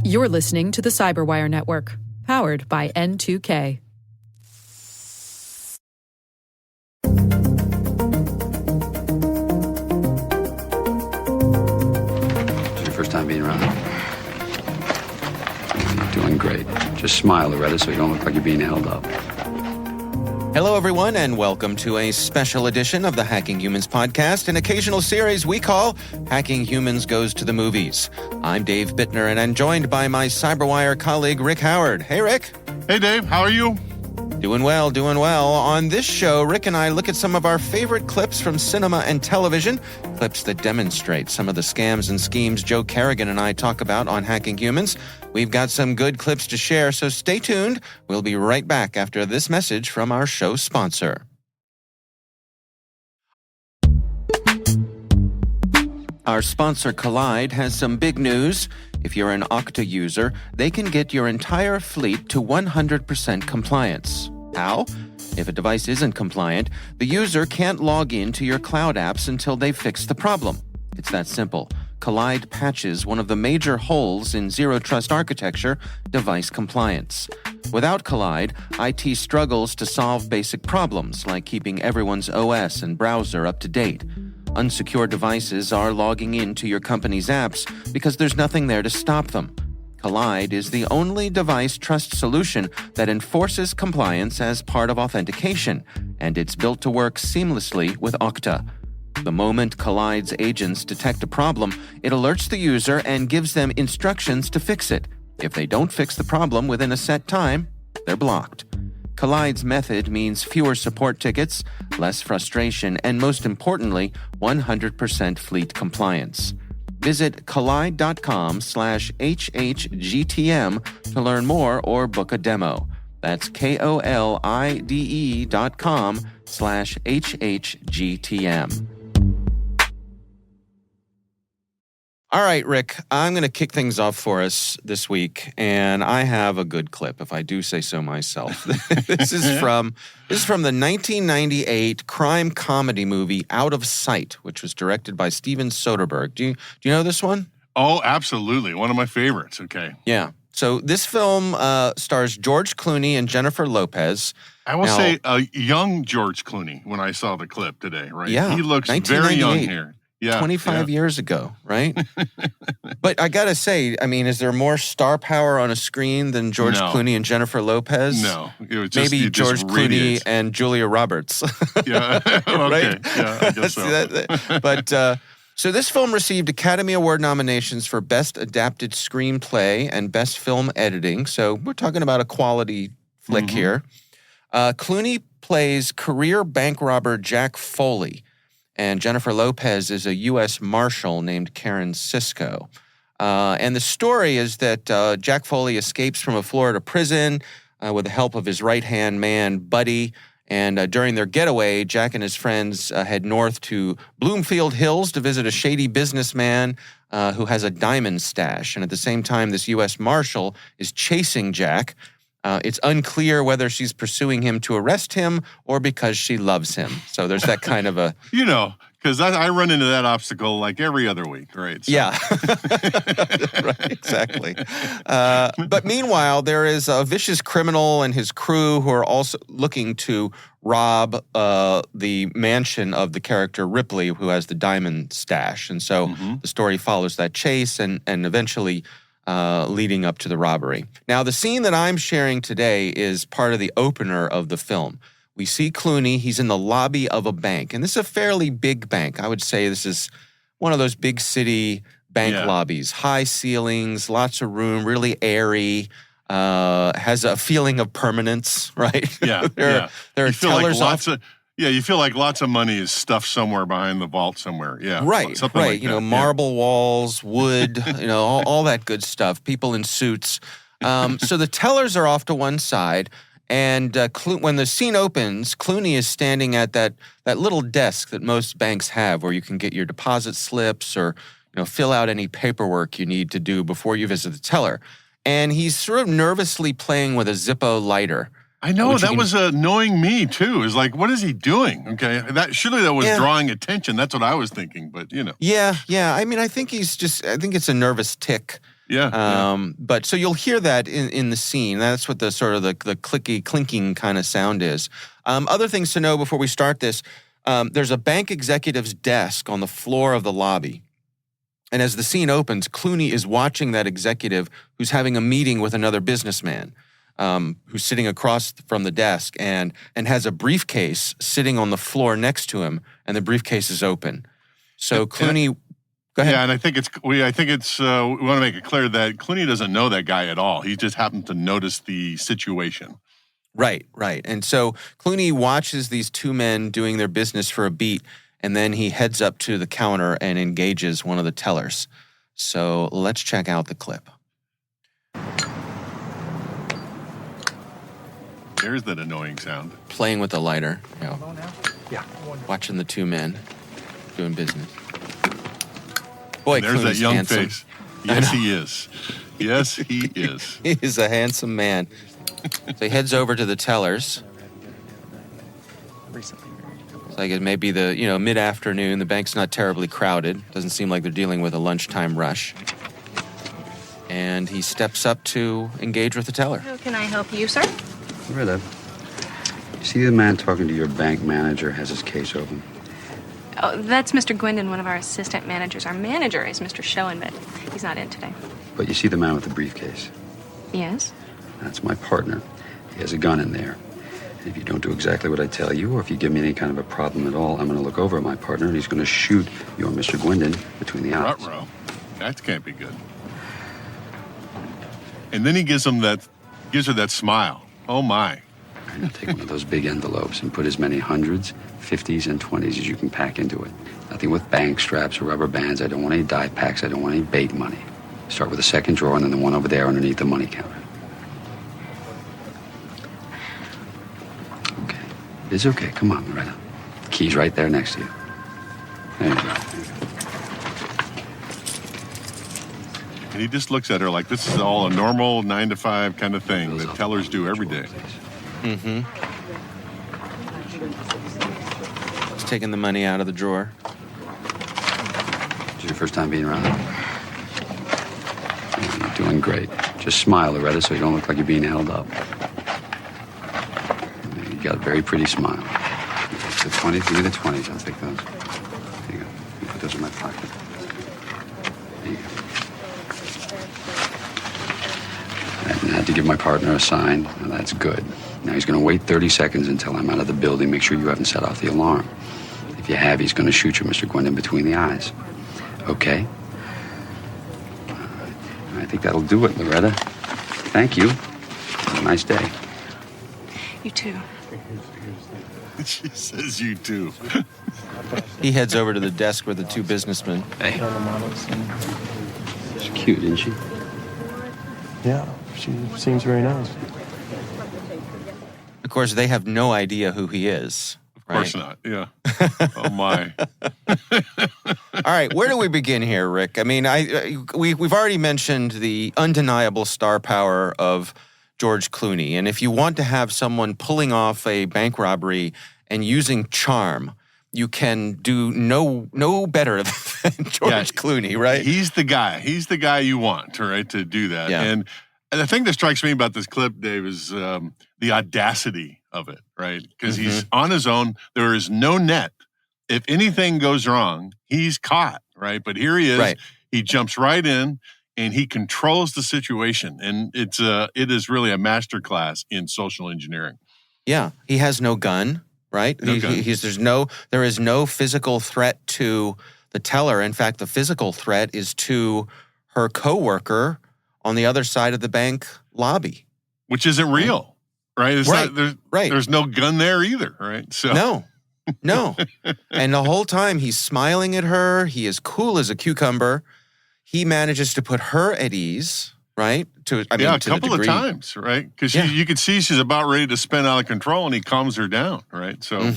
You're listening to the CyberWire Network, powered by N2K. It's your first time being around. You're doing great. Just smile, Loretta, so you don't look like you're being held up. Hello, everyone, and welcome to a special edition of the Hacking Humans podcast, an occasional series we call Hacking Humans Goes to the Movies. I'm Dave Bittner, and I'm joined by my CyberWire colleague, Rick Howard. Hey, Rick. Hey, Dave. How are you? Doing well, doing well. On this show, Rick and I look at some of our favorite clips from cinema and television, clips that demonstrate some of the scams and schemes Joe Carrigan and I talk about on Hacking Humans. We've got some good clips to share, so stay tuned. We'll be right back after this message from our show sponsor. Our sponsor, Collide, has some big news. If you're an Okta user, they can get your entire fleet to 100% compliance. How? If a device isn't compliant, the user can't log in to your cloud apps until they've fixed the problem. It's that simple. Collide patches one of the major holes in zero-trust architecture, device compliance. Without Collide, IT struggles to solve basic problems like keeping everyone's OS and browser up to date. Unsecure devices are logging into your company's apps because there's nothing there to stop them. Collide is the only device trust solution that enforces compliance as part of authentication, and it's built to work seamlessly with Okta. The moment Collide's agents detect a problem, it alerts the user and gives them instructions to fix it. If they don't fix the problem within a set time, they're blocked. Collide's method means fewer support tickets, less frustration, and most importantly, 100% fleet compliance. Visit collide.com/HHGTM to learn more or book a demo. That's KOLIDE.com/HHGTM. All right, Rick, I'm going to kick things off for us this week, and I have a good clip, if I do say so myself. This is from the 1998 crime comedy movie Out of Sight, which was directed by Steven Soderbergh. Do you know this one? Oh, absolutely. One of my favorites. Okay. Yeah. So this film stars George Clooney and Jennifer Lopez. I will say a young George Clooney when I saw the clip today, right? Yeah. He looks very young here. Yeah, 25 years ago, right? But I got to say, I mean, is there more star power on a screen than George Clooney and Jennifer Lopez? No. It was just, maybe George Clooney and Julia Roberts. Yeah. Okay. Right? Yeah, I guess so. But so this film received Academy Award nominations for Best Adapted Screenplay and Best Film Editing. So we're talking about a quality flick here. Clooney plays career bank robber Jack Foley, and Jennifer Lopez is a U.S. Marshal named Karen Sisko. And the story is that Jack Foley escapes from a Florida prison with the help of his right-hand man, Buddy. And during their getaway, Jack and his friends head north to Bloomfield Hills to visit a shady businessman who has a diamond stash. And at the same time, this U.S. Marshal is chasing Jack. It's unclear whether she's pursuing him to arrest him or because she loves him. So there's that kind of a... because I run into that obstacle like every other week, right? So. Yeah. Right, exactly. But meanwhile, there is a vicious criminal and his crew who are also looking to rob the mansion of the character Ripley, who has the diamond stash. And so the story follows that chase and eventually... leading up to the robbery. Now, the scene that I'm sharing today is part of the opener of the film. We see Clooney. He's in the lobby of a bank, and this is a fairly big bank. I would say this is one of those big city bank lobbies. High ceilings, lots of room, really airy, has a feeling of permanence, right? Yeah, there are tellers you feel like lots of money is stuffed somewhere behind the vault somewhere. Yeah. Right, something right. Like that. Marble walls, wood, all that good stuff, people in suits. So the tellers are off to one side, and when the scene opens, Clooney is standing at that little desk that most banks have where you can get your deposit slips or fill out any paperwork you need to do before you visit the teller. And he's sort of nervously playing with a Zippo lighter. I know, that was annoying me, too. It's like, what is he doing? Okay, surely that was drawing attention. That's what I was thinking, but, Yeah. I mean, I think it's a nervous tick. Yeah. But so you'll hear that in the scene. That's what the sort of the clicky, clinking kind of sound is. Other things to know before we start this, there's a bank executive's desk on the floor of the lobby. And as the scene opens, Clooney is watching that executive who's having a meeting with another businessman. Who's sitting across from the desk and has a briefcase sitting on the floor next to him, and the briefcase is open. So Clooney, go ahead. Yeah, and I think we want to make it clear that Clooney doesn't know that guy at all. He just happened to notice the situation. Right. And so Clooney watches these two men doing their business for a beat, and then he heads up to the counter and engages one of the tellers. So let's check out the clip. There's that annoying sound. Playing with the lighter, watching the two men doing business. Boy, there's Clooney's that young handsome. face. Yes, he is. Yes, he is. He is a handsome man. So he heads over to the tellers. It's like it may be the mid-afternoon. The bank's not terribly crowded. Doesn't seem like they're dealing with a lunchtime rush. And he steps up to engage with the teller. How can I help you, sir? Loretta, you see the man talking to your bank manager has his case open? Oh, that's Mr. Gwendon, one of our assistant managers. Our manager is Mr. Schoen, but he's not in today. But you see the man with the briefcase? Yes? That's my partner. He has a gun in there. And if you don't do exactly what I tell you, or if you give me any kind of a problem at all, I'm going to look over at my partner, and he's going to shoot your Mr. Gwendon between the eyes. Ruh-roh. That can't be good. And then he gives her that smile. Oh, my. I'm going to take one of those big envelopes and put as many hundreds, 50s, and 20s as you can pack into it. Nothing with bank straps or rubber bands. I don't want any die packs. I don't want any bait money. Start with the second drawer and then the one over there underneath the money counter. Okay. It's okay. Come on, Loretta. The key's right there next to you. There you go. And he just looks at her like this is all a normal 9-to-5 kind of thing that tellers do every day. Mm-hmm. He's taking the money out of the drawer. Is it your first time being around? You're doing great. Just smile, Loretta, so you don't look like you're being held up. You got a very pretty smile. The 20s, give me the 20s. I'll take those. There you go. You put those in my pocket. There you go. I had to give my partner a sign. Now, that's good. Now he's going to wait 30 seconds until I'm out of the building. Make sure you haven't set off the alarm. If you have, he's going to shoot you, Mr. Gwendon, between the eyes. Okay? I think that'll do it, Loretta. Thank you. Have a nice day. You too. She says you too. He heads over to the desk with the two businessmen. Hey. She's cute, isn't she? Yeah, she seems very nice. Of course, they have no idea who he is. Of course not, yeah. Oh, my. All right, where do we begin here, Rick? I mean, we've already mentioned the undeniable star power of George Clooney. And if you want to have someone pulling off a bank robbery and using charm, you can do no better than George Clooney, right? He's the guy. He's the guy you want, right, to do that. Yeah. And the thing that strikes me about this clip, Dave, is the audacity of it, right? Because he's on his own. There is no net. If anything goes wrong, he's caught, right? But here he is. Right. He jumps right in, and he controls the situation. And it is really a masterclass in social engineering. Yeah, he has no gun, right? No gun. There is no physical threat to the teller. In fact, the physical threat is to her coworker on the other side of the bank lobby, Which isn't real, right? It's Right, not, right. There's no gun there either, right? So No. And the whole time he's smiling at her. He is cool as a cucumber. He manages to put her at ease, right? A couple of times, right? Because you could see she's about ready to spin out of control, and he calms her down, right? So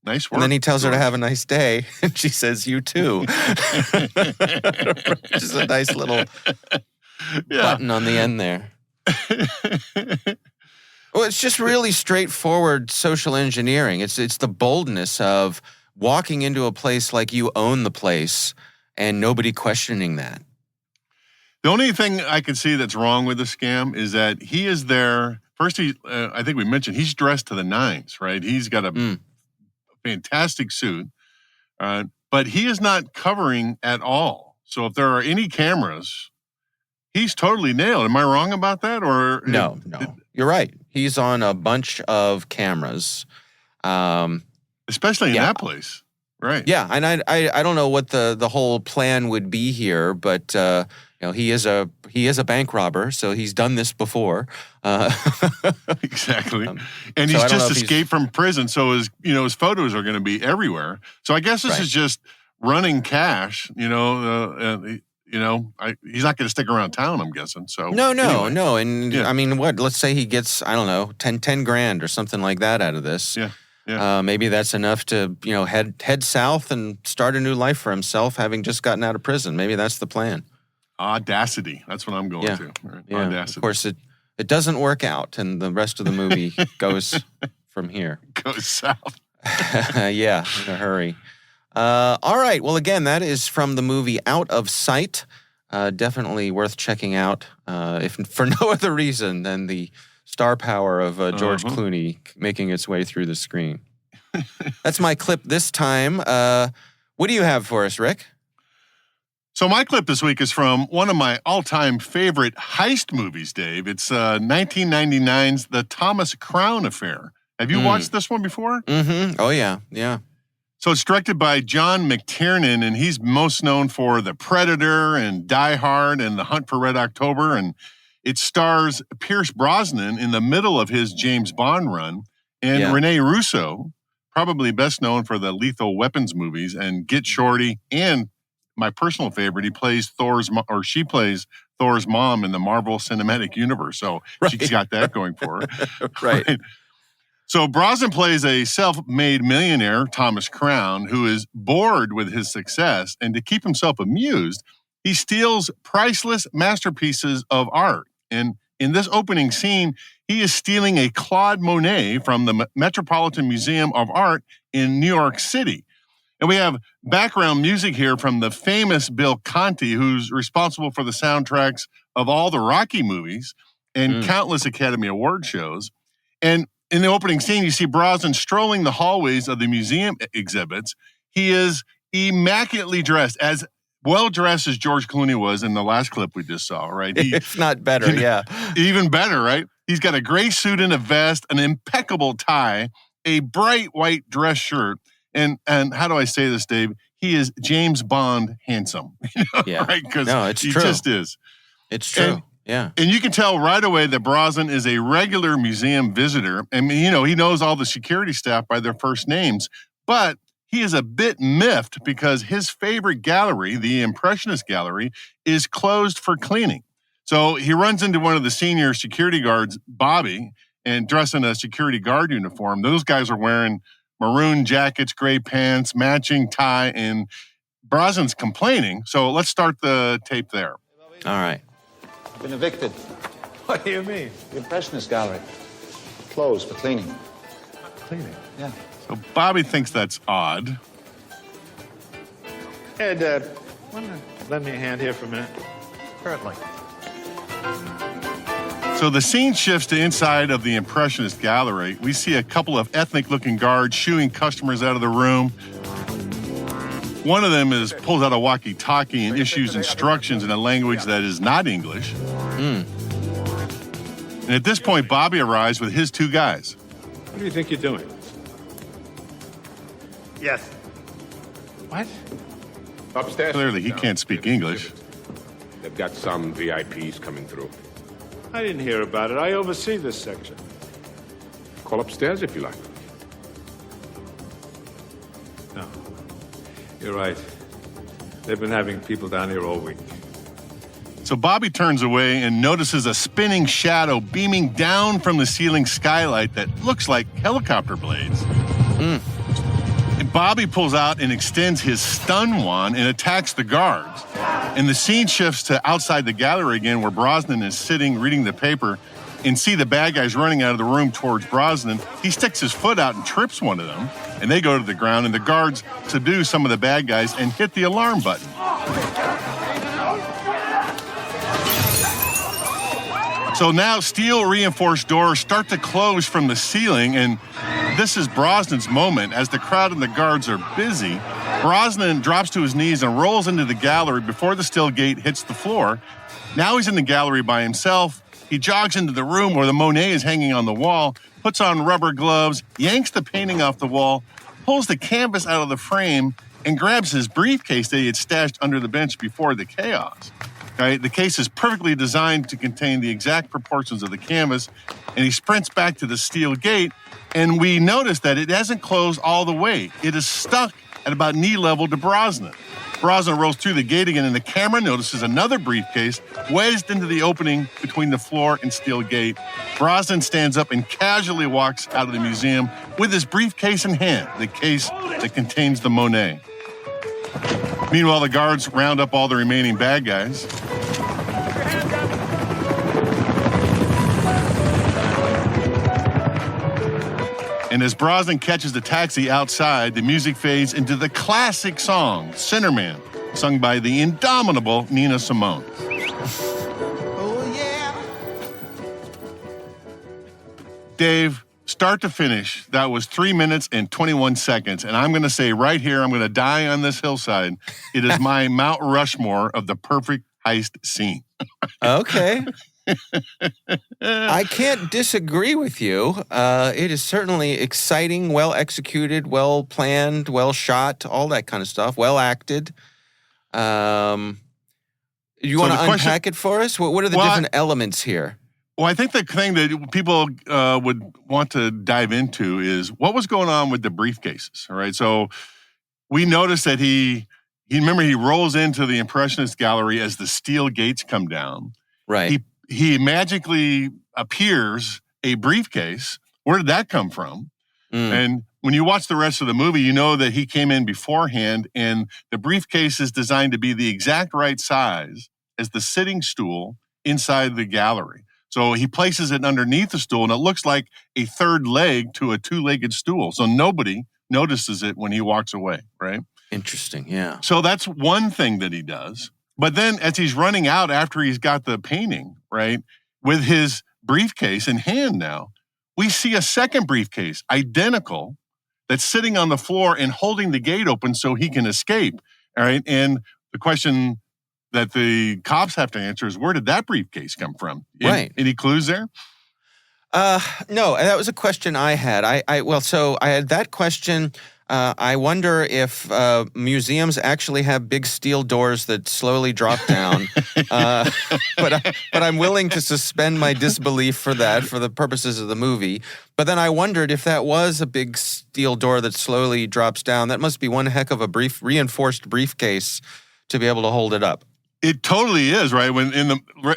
nice work. And then he tells her to have a nice day, and she says, "You too." Just a nice little button on the end there. Well, it's just really straightforward social engineering. It's the boldness of walking into a place like you own the place and nobody questioning that. The only thing I can see that's wrong with the scam is that he is there. First, I think we mentioned he's dressed to the nines, right? He's got a fantastic suit, but he is not covering at all. So if there are any cameras, he's totally nailed. Am I wrong about that? Or No. You're right. He's on a bunch of cameras. Especially in that place. Right. Yeah, and I don't know what the whole plan would be here, but he is a bank robber, so he's done this before. Exactly. And he's just escaped from prison, so his photos are going to be everywhere. So I guess this is just running cash, he's not going to stick around town, I'm guessing. So No. And I mean, let's say he gets, I don't know, 10 grand or something like that out of this. Yeah. Maybe that's enough to, head south and start a new life for himself, having just gotten out of prison. Maybe that's the plan. Audacity. That's what I'm going to. Right? Yeah. Audacity. Of course, it doesn't work out, and the rest of the movie goes from here. Goes south. Yeah, in a hurry. All right. Well, again, that is from the movie Out of Sight. Definitely worth checking out, if for no other reason than the star power of George Clooney making its way through the screen. That's my clip this time. What do you have for us, Rick? So my clip this week is from one of my all-time favorite heist movies, Dave. It's 1999's The Thomas Crown Affair. Have you watched this one before? Mm-hmm. Oh, yeah. So it's directed by John McTiernan, and he's most known for The Predator and Die Hard and The Hunt for Red October, and it stars Pierce Brosnan in the middle of his James Bond run, and Rene Russo, probably best known for the Lethal Weapons movies and Get Shorty, and my personal favorite, she plays Thor's mom in the Marvel Cinematic Universe. So she's got that going for her. Right. So Brosnan plays a self-made millionaire, Thomas Crown, who is bored with his success, and to keep himself amused, he steals priceless masterpieces of art. And in this opening scene, he is stealing a Claude Monet from the Metropolitan Museum of Art in New York City. And we have background music here from the famous Bill Conti, who's responsible for the soundtracks of all the Rocky movies and countless Academy Award shows. And in the opening scene, you see Brosnan strolling the hallways of the museum exhibits. He is immaculately dressed, as well-dressed as George Clooney was in the last clip we just saw, right? If not better, Even better, right? He's got a gray suit and a vest, an impeccable tie, a bright white dress shirt, and how do I say this, Dave? He is James Bond handsome, right? Because he just is. It's true. And you can tell right away that Brosnan is a regular museum visitor. I mean, he knows all the security staff by their first names, but he is a bit miffed because his favorite gallery, the Impressionist Gallery, is closed for cleaning. So he runs into one of the senior security guards, Bobby, and dressed in a security guard uniform. Those guys are wearing maroon jackets, gray pants, matching tie, and Brosnan's complaining. So let's start the tape there. All right. I've been evicted. What do you mean? The Impressionist Gallery. Closed for cleaning. Cleaning? Yeah. So Bobby thinks that's odd. Hey, Dad, want to lend me a hand here for a minute? Certainly. So the scene shifts to inside of the Impressionist Gallery. We see a couple of ethnic-looking guards shooing customers out of the room. One of them pulls out a walkie-talkie and issues instructions in a language that is not English. And at this point, Bobby arrives with his two guys. What do you think you're doing? Yes. What? Upstairs. Clearly, he can't speak English. They've got some VIPs coming through. I didn't hear about it. I oversee this section. Call upstairs if you like. No. You're right. They've been having people down here all week. So Bobby turns away and notices a spinning shadow beaming down from the ceiling skylight that looks like helicopter blades. And Bobby pulls out and extends his stun wand and attacks the guards. And the scene shifts to outside the gallery again, where Brosnan is sitting reading the paper. and see the bad guys running out of the room towards Brosnan, he sticks his foot out and trips one of them, and they go to the ground, and the guards subdue some of the bad guys and hit the alarm button. So now steel reinforced doors start to close from the ceiling, and this is Brosnan's moment. As the crowd and the guards are busy, Brosnan drops to his knees and rolls into the gallery before the steel gate hits the floor. Now he's in the gallery by himself. He jogs into the room where the Monet is hanging on the wall, puts on rubber gloves, yanks the painting off the wall, pulls the canvas out of the frame, and grabs his briefcase that he had stashed under the bench before the chaos. Right? The case is perfectly designed to contain the exact proportions of the canvas, and he sprints back to the steel gate, and we notice that it hasn't closed all the way. It is stuck at about knee level to Brosnan. Brosnan rolls through the gate again, and the camera notices another briefcase wedged into the opening between the floor and steel gate. Brosnan stands up and casually walks out of the museum with his briefcase in hand, the case that contains the Monet. Meanwhile, the guards round up all the remaining bad guys. And as Brosnan catches the taxi outside, the music fades into the classic song, Sinnerman, sung by the indomitable Nina Simone. Oh, yeah. Dave, start to finish, that was 3 minutes and 21 seconds. And I'm going to say right here, I'm going to die on this hillside. It is my Mount Rushmore of the perfect heist scene. Okay. I can't disagree with you. It is certainly exciting, well executed, well planned, well shot, all that kind of stuff, well acted. You want to unpack it for us? What are the different elements here? Well, I think the thing that people would want to dive into is what was going on with the briefcases, all right? So we noticed that he rolls into the Impressionist gallery as the steel gates come down. Right. He magically appears a briefcase. Where did that come from? And when you watch the rest of the movie, you know that he came in beforehand, and the briefcase is designed to be the exact right size as the sitting stool inside the gallery. So he places it underneath the stool, and it looks like a third leg to a two-legged stool. So nobody notices it when he walks away, right? Interesting, yeah. So that's one thing that he does. But then as he's running out after he's got the painting, right, with his briefcase in hand now, we see a second briefcase, identical, that's sitting on the floor and holding the gate open so he can escape, all right? And the question that the cops have to answer is, where did that briefcase come from? Right. Any clues there? No, that was a question I had. So I had that question. I wonder if museums actually have big steel doors that slowly drop down. But I'm willing to suspend my disbelief for that for the purposes of the movie. But then I wondered if that was a big steel door that slowly drops down. That must be one heck of a reinforced briefcase to be able to hold it up. It totally is, right? When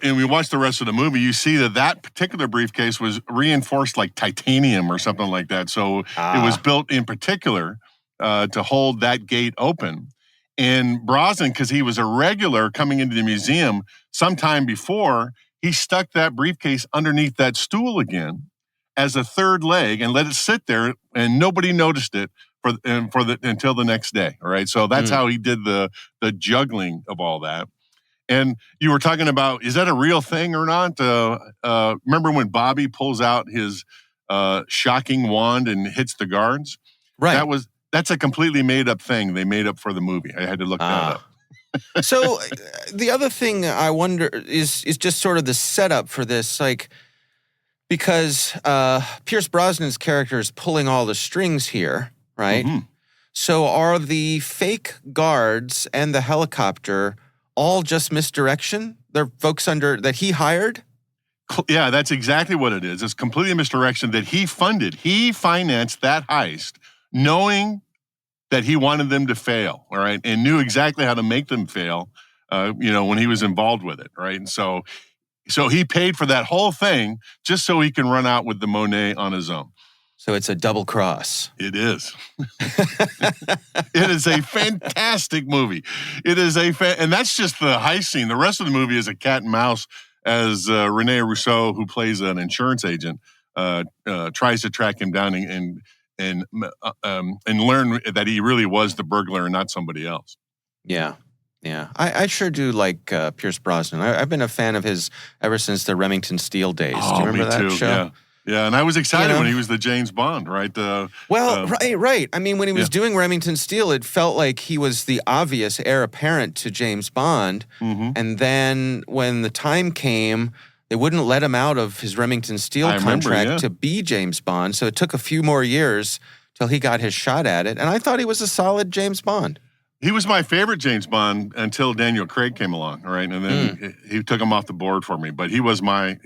we watch the rest of the movie, you see that particular briefcase was reinforced like titanium or something like that. So it was built in particular to hold that gate open. And Brosnan, because he was a regular coming into the museum sometime before, he stuck that briefcase underneath that stool again as a third leg and let it sit there, and nobody noticed it until the next day. All right, so that's how he did the juggling of all that. And you were talking about, is that a real thing or not? Remember when Bobby pulls out his shocking wand and hits the guards? Right. That's a completely made up thing they made up for the movie. I had to look that up. So the other thing I wonder is just sort of the setup for this, like, because Pierce Brosnan's character is pulling all the strings here, right? Mm-hmm. So are the fake guards and the helicopter all just misdirection? They're folks that he hired? Yeah, that's exactly what it is. It's completely misdirection that he funded. He financed that heist knowing that he wanted them to fail, all right, and knew exactly how to make them fail, when he was involved with it, right? And so he paid for that whole thing just so he can run out with the Monet on his own. So it's a double cross. It is. It is a fantastic movie. It is and that's just the heist scene. The rest of the movie is a cat and mouse as Rene Rousseau, who plays an insurance agent, tries to track him down and learn that he really was the burglar and not somebody else. Yeah. Yeah. I sure do like Pierce Brosnan. I've been a fan of his ever since the Remington Steele days. Do you remember that show? Yeah. Yeah, and I was excited when he was the James Bond, right? Right. I mean, when he was doing Remington Steele, it felt like he was the obvious heir apparent to James Bond. Mm-hmm. And then when the time came, they wouldn't let him out of his Remington Steele contract to be James Bond. So it took a few more years till he got his shot at it. And I thought he was a solid James Bond. He was my favorite James Bond until Daniel Craig came along, right? And then he took him off the board for me. But he was my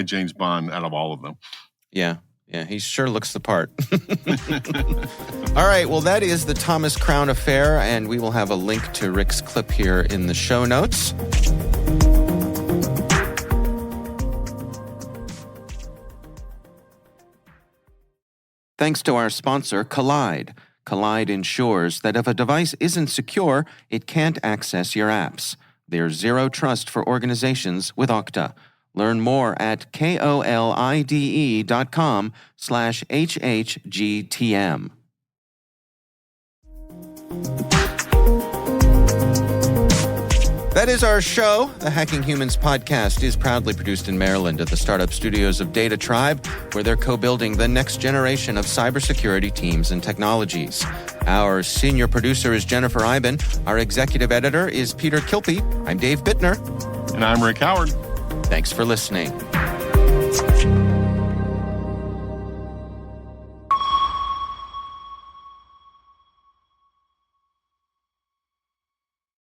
James Bond out of all of them. Yeah, he sure looks the part. All right, well, that is the Thomas Crown affair, and we will have a link to Rick's clip here in the show notes. Thanks to our sponsor, Collide. Collide ensures that if a device isn't secure, it can't access your apps. There's zero trust for organizations with Okta. Learn more at kolide.com/HHGTM. That is our show. The Hacking Humans podcast is proudly produced in Maryland at the startup studios of Data Tribe, where they're co-building the next generation of cybersecurity teams and technologies. Our senior producer is Jennifer Iben. Our executive editor is Peter Kilpie. I'm Dave Bittner. And I'm Rick Howard. Thanks for listening.